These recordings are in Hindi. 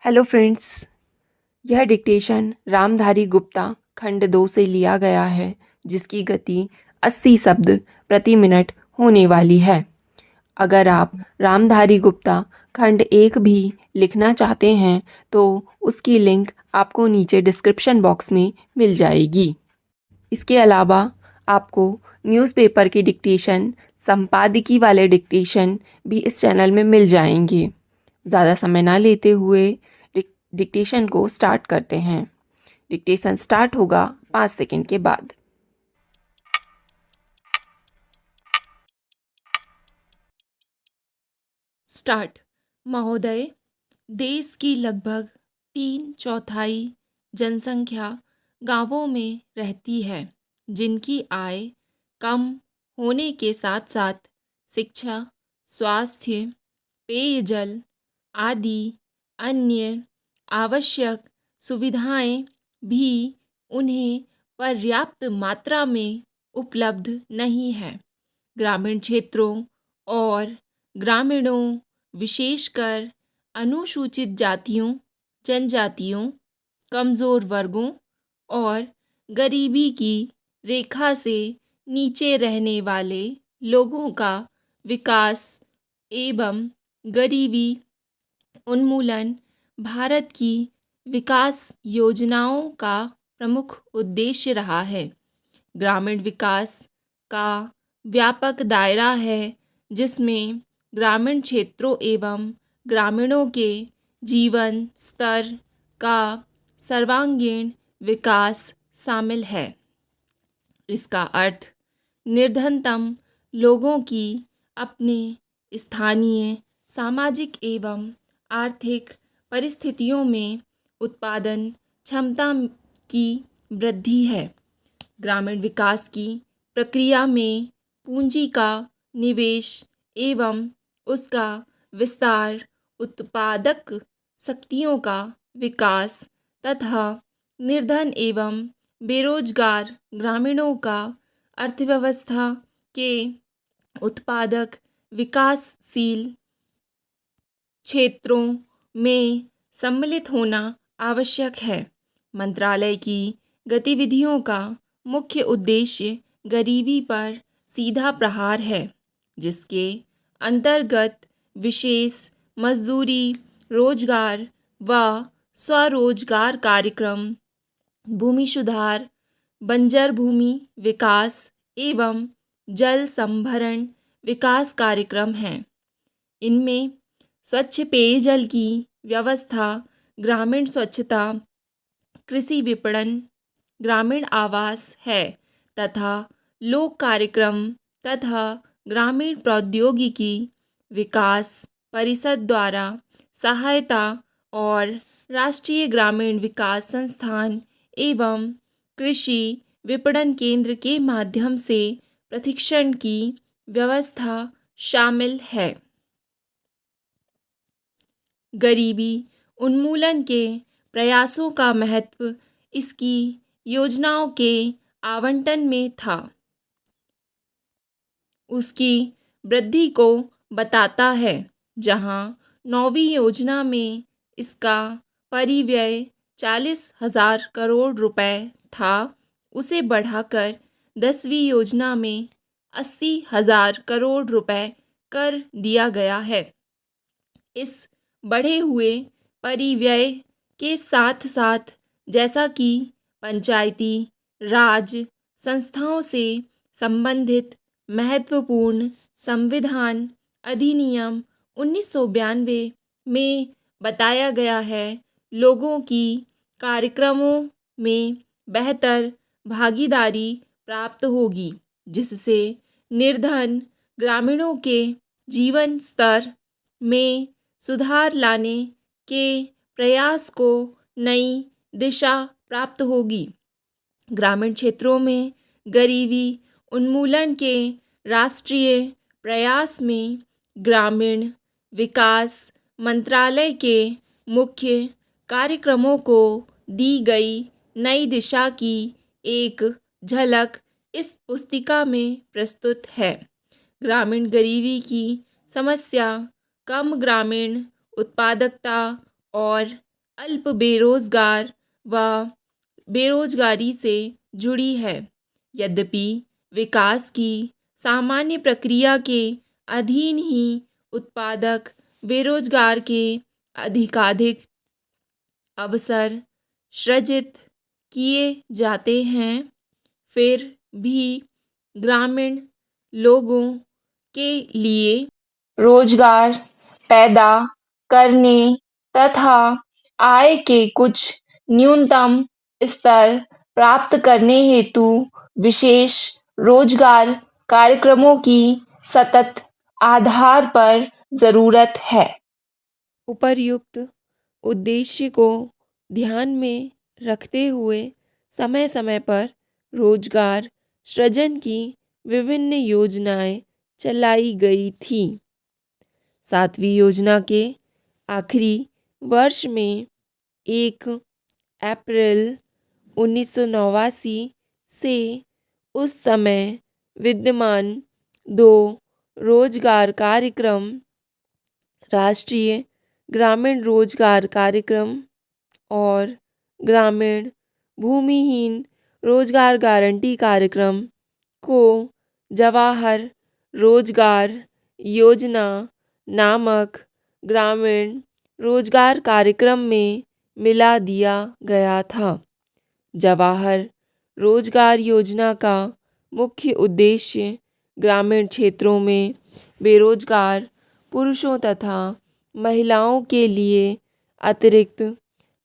Hello friends. यह डिक्टेशन रामधारी गुप्ता खंड 2 से लिया गया है, जिसकी गति 80 शब्द प्रति मिनट होने वाली है। अगर आप रामधारी गुप्ता खंड 1 भी लिखना चाहते हैं तो उसकी लिंक आपको नीचे डिस्क्रिप्शन बॉक्स में मिल जाएगी। इसके अलावा आपको न्यूज़पेपर की डिक्टेशन, संपादकीय वाले डिक्टेशन भी इस चैनल में मिल जाएंगे। ज़्यादा समय ना लेते हुए डिक्टेशन को स्टार्ट करते हैं। डिक्टेशन स्टार्ट होगा 5 सेकंड के बाद। स्टार्ट। महोदय, देश की लगभग 3/4 जनसंख्या गांवों में रहती है, जिनकी आय कम होने के साथ साथ शिक्षा, स्वास्थ्य, पेयजल आदि अन्य आवश्यक सुविधाएं भी उन्हें पर्याप्त मात्रा में उपलब्ध नहीं है। ग्रामीण क्षेत्रों और ग्रामीणों, विशेषकर अनुसूचित जातियों, जनजातियों, कमज़ोर वर्गों और गरीबी की रेखा से नीचे रहने वाले लोगों का विकास एवं गरीबी उन्मूलन भारत की विकास योजनाओं का प्रमुख उद्देश्य रहा है। ग्रामीण विकास का व्यापक दायरा है, जिसमें ग्रामीण क्षेत्रों एवं ग्रामीणों के जीवन स्तर का सर्वांगीण विकास शामिल है। इसका अर्थ निर्धनतम लोगों की अपने स्थानीय सामाजिक एवं आर्थिक परिस्थितियों में उत्पादन क्षमता की वृद्धि है। ग्रामीण विकास की प्रक्रिया में पूंजी का निवेश एवं उसका विस्तार, उत्पादक शक्तियों का विकास तथा निर्धन एवं बेरोजगार ग्रामीणों का अर्थव्यवस्था के उत्पादक विकासशील क्षेत्रों में सम्मिलित होना आवश्यक है। मंत्रालय की गतिविधियों का मुख्य उद्देश्य गरीबी पर सीधा प्रहार है, जिसके अंतर्गत विशेष मजदूरी, रोजगार व स्वरोजगार कार्यक्रम, भूमि सुधार, बंजर भूमि विकास एवं जल संभरण विकास कार्यक्रम हैं। इनमें स्वच्छ पेयजल की व्यवस्था, ग्रामीण स्वच्छता, कृषि विपणन, ग्रामीण आवास है तथा लोक कार्यक्रम तथा ग्रामीण प्रौद्योगिकी विकास परिषद द्वारा सहायता और राष्ट्रीय ग्रामीण विकास संस्थान एवं कृषि विपणन केंद्र के माध्यम से प्रशिक्षण की व्यवस्था शामिल है। गरीबी उन्मूलन के प्रयासों का महत्व इसकी योजनाओं के आवंटन में था। उसकी वृद्धि को बताता है, जहां 9वीं योजना में इसका परिव्यय 40,000 करोड़ रुपए था, उसे बढ़ाकर 10वीं योजना में 80,000 करोड़ रुपए कर दिया गया है। इस बढ़े हुए परिव्यय के साथ साथ, जैसा कि पंचायती राज संस्थाओं से संबंधित महत्वपूर्ण संविधान अधिनियम 1992 में बताया गया है, लोगों की कार्यक्रमों में बेहतर भागीदारी प्राप्त होगी, जिससे निर्धन ग्रामीणों के जीवन स्तर में सुधार लाने के प्रयास को नई दिशा प्राप्त होगी। ग्रामीण क्षेत्रों में गरीबी उन्मूलन के राष्ट्रीय प्रयास में ग्रामीण विकास मंत्रालय के मुख्य कार्यक्रमों को दी गई नई दिशा की एक झलक इस पुस्तिका में प्रस्तुत है। ग्रामीण गरीबी की समस्या कम ग्रामीण उत्पादकता और अल्प बेरोजगार व बेरोजगारी से जुड़ी है। यद्यपि विकास की सामान्य प्रक्रिया के अधीन ही उत्पादक बेरोजगार के अधिकाधिक अवसर सृजित किए जाते हैं, फिर भी ग्रामीण लोगों के लिए रोजगार पैदा करने तथा आय के कुछ न्यूनतम स्तर प्राप्त करने हेतु विशेष रोजगार कार्यक्रमों की सतत आधार पर ज़रूरत है। उपर्युक्त उद्देश्य को ध्यान में रखते हुए समय समय पर रोजगार सृजन की विभिन्न योजनाएं चलाई गई थी। 7वीं योजना के आखिरी वर्ष में 1 अप्रैल 1989 से उस समय विद्यमान 2 रोजगार कार्यक्रम राष्ट्रीय ग्रामीण रोजगार कार्यक्रम और ग्रामीण भूमिहीन रोजगार गारंटी कार्यक्रम को जवाहर रोजगार योजना नामक ग्रामीण रोजगार कार्यक्रम में मिला दिया गया था। जवाहर रोजगार योजना का मुख्य उद्देश्य ग्रामीण क्षेत्रों में बेरोजगार पुरुषों तथा महिलाओं के लिए अतिरिक्त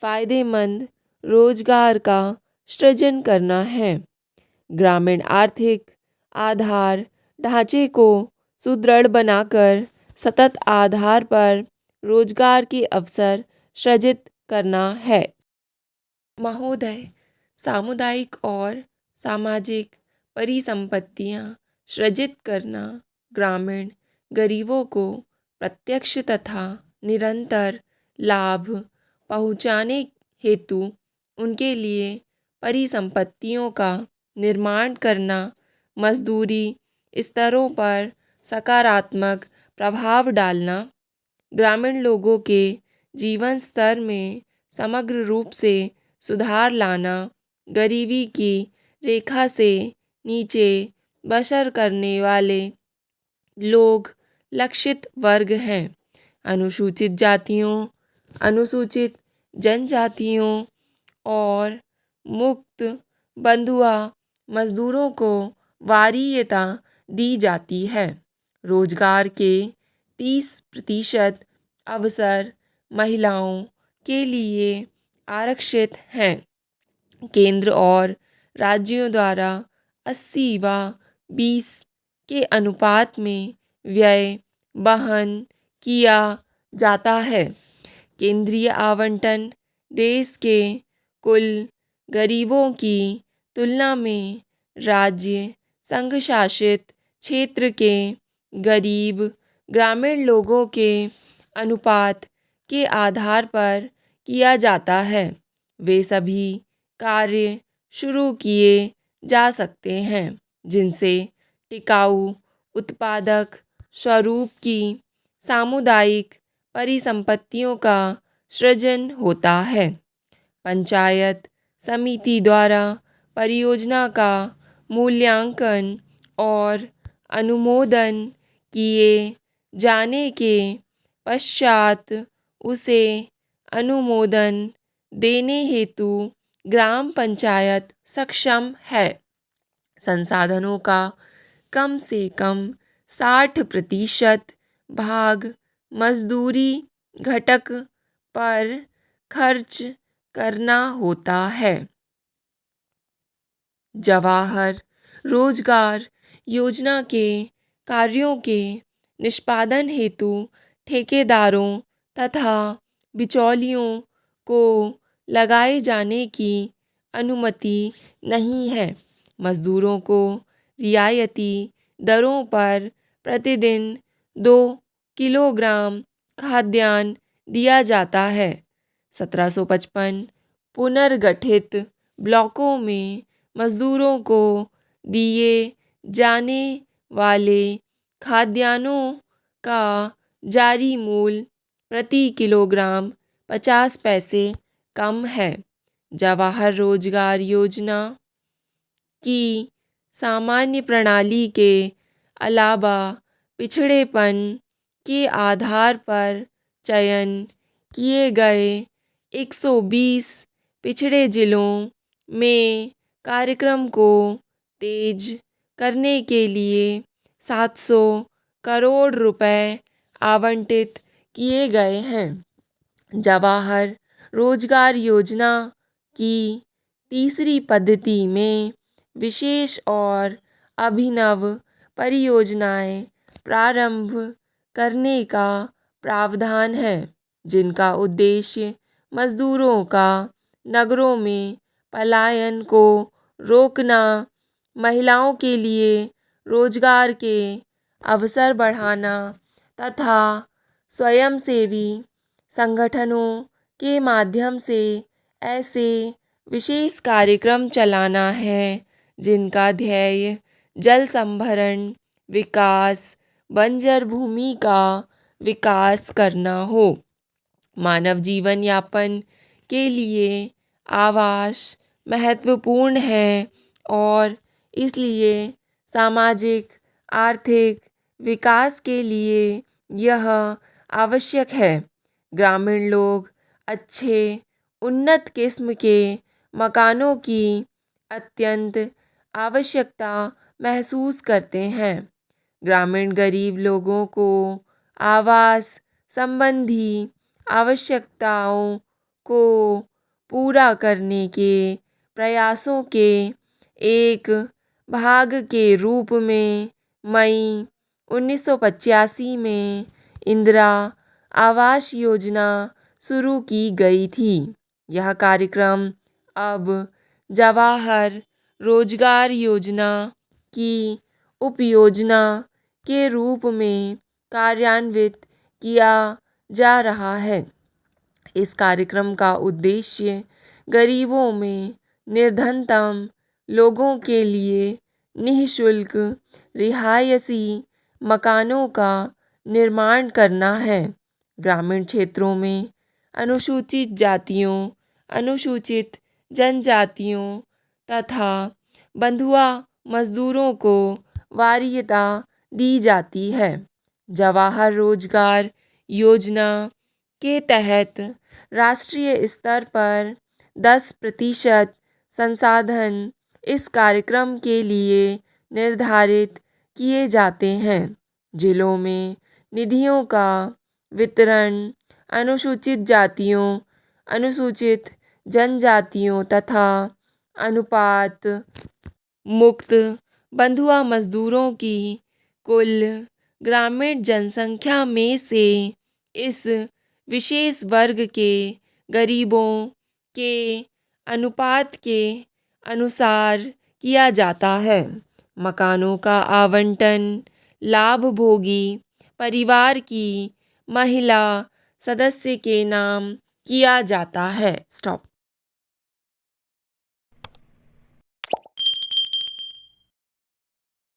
फ़ायदेमंद रोजगार का सृजन करना है। ग्रामीण आर्थिक आधार ढांचे को सुदृढ़ बनाकर सतत आधार पर रोजगार के अवसर सृजित करना है। महोदय, सामुदायिक और सामाजिक परिसंपत्तियां सृजित करना ग्रामीण गरीबों को प्रत्यक्ष तथा निरंतर लाभ पहुंचाने हेतु उनके लिए परिसंपत्तियों का निर्माण करना, मजदूरी स्तरों पर सकारात्मक प्रभाव डालना, ग्रामीण लोगों के जीवन स्तर में समग्र रूप से सुधार लाना, गरीबी की रेखा से नीचे बसर करने वाले लोग लक्षित वर्ग हैं। अनुसूचित जातियों, अनुसूचित जनजातियों और मुक्त बंधुआ मजदूरों को वरीयता दी जाती है। रोजगार के 30% अवसर महिलाओं के लिए आरक्षित हैं। केंद्र और राज्यों द्वारा 80/20 के अनुपात में व्यय वहन किया जाता है। केंद्रीय आवंटन देश के कुल गरीबों की तुलना में राज्य संघ शासित क्षेत्र के गरीब ग्रामीण लोगों के अनुपात के आधार पर किया जाता है। वे सभी कार्य शुरू किए जा सकते हैं जिनसे टिकाऊ उत्पादक स्वरूप की सामुदायिक परिसंपत्तियों का सृजन होता है। पंचायत समिति द्वारा परियोजना का मूल्यांकन और अनुमोदन किए जाने के पश्चात उसे अनुमोदन देने हेतु ग्राम पंचायत सक्षम है। संसाधनों का कम से कम 60% भाग मजदूरी घटक पर खर्च करना होता है। जवाहर रोजगार योजना के कार्यों के निष्पादन हेतु ठेकेदारों तथा बिचौलियों को लगाए जाने की अनुमति नहीं है। मजदूरों को रियायती दरों पर प्रतिदिन 2 किलोग्राम खाद्यान्न दिया जाता है। 1755 पुनर्गठित ब्लॉकों में मजदूरों को दिए जाने वाले खाद्यान्नों का जारी मूल्य प्रति किलोग्राम 50 पैसे कम है। जवाहर रोजगार योजना की सामान्य प्रणाली के अलावा पिछड़ेपन के आधार पर चयन किए गए 120 पिछड़े जिलों में कार्यक्रम को तेज करने के लिए 700 करोड़ रुपए आवंटित किए गए हैं। जवाहर रोजगार योजना की तीसरी पद्धति में विशेष और अभिनव परियोजनाएं प्रारंभ करने का प्रावधान है, जिनका उद्देश्य मजदूरों का नगरों में पलायन को रोकना, महिलाओं के लिए रोजगार के अवसर बढ़ाना तथा स्वयंसेवी संगठनों के माध्यम से ऐसे विशेष कार्यक्रम चलाना है जिनका ध्येय जल संभरण, विकास, बंजर भूमि का विकास करना हो। मानव जीवन यापन के लिए आवास महत्वपूर्ण है और इसलिए सामाजिक आर्थिक विकास के लिए यह आवश्यक है। ग्रामीण लोग अच्छे उन्नत किस्म के मकानों की अत्यंत आवश्यकता महसूस करते हैं। ग्रामीण गरीब लोगों को आवास संबंधी आवश्यकताओं को पूरा करने के प्रयासों के एक भाग के रूप में मई 1985 में इंदिरा आवास योजना शुरू की गई थी। यह कार्यक्रम अब जवाहर रोजगार योजना की उपयोजना के रूप में कार्यान्वित किया जा रहा है। इस कार्यक्रम का उद्देश्य गरीबों में निर्धनतम लोगों के लिए निःशुल्क रिहायशी मकानों का निर्माण करना है। ग्रामीण क्षेत्रों में अनुसूचित जातियों, अनुसूचित जनजातियों तथा बंधुआ मजदूरों को वरीयता दी जाती है। जवाहर रोजगार योजना के तहत राष्ट्रीय स्तर पर 10% संसाधन इस कार्यक्रम के लिए निर्धारित किए जाते हैं। जिलों में निधियों का वितरण अनुसूचित जातियों, अनुसूचित जनजातियों तथा अनुपात मुक्त बंधुआ मजदूरों की कुल ग्रामीण जनसंख्या में से इस विशेष वर्ग के गरीबों के अनुपात के अनुसार किया जाता है। मकानों का आवंटन लाभभोगी परिवार की महिला सदस्य के नाम किया जाता है। स्टॉप।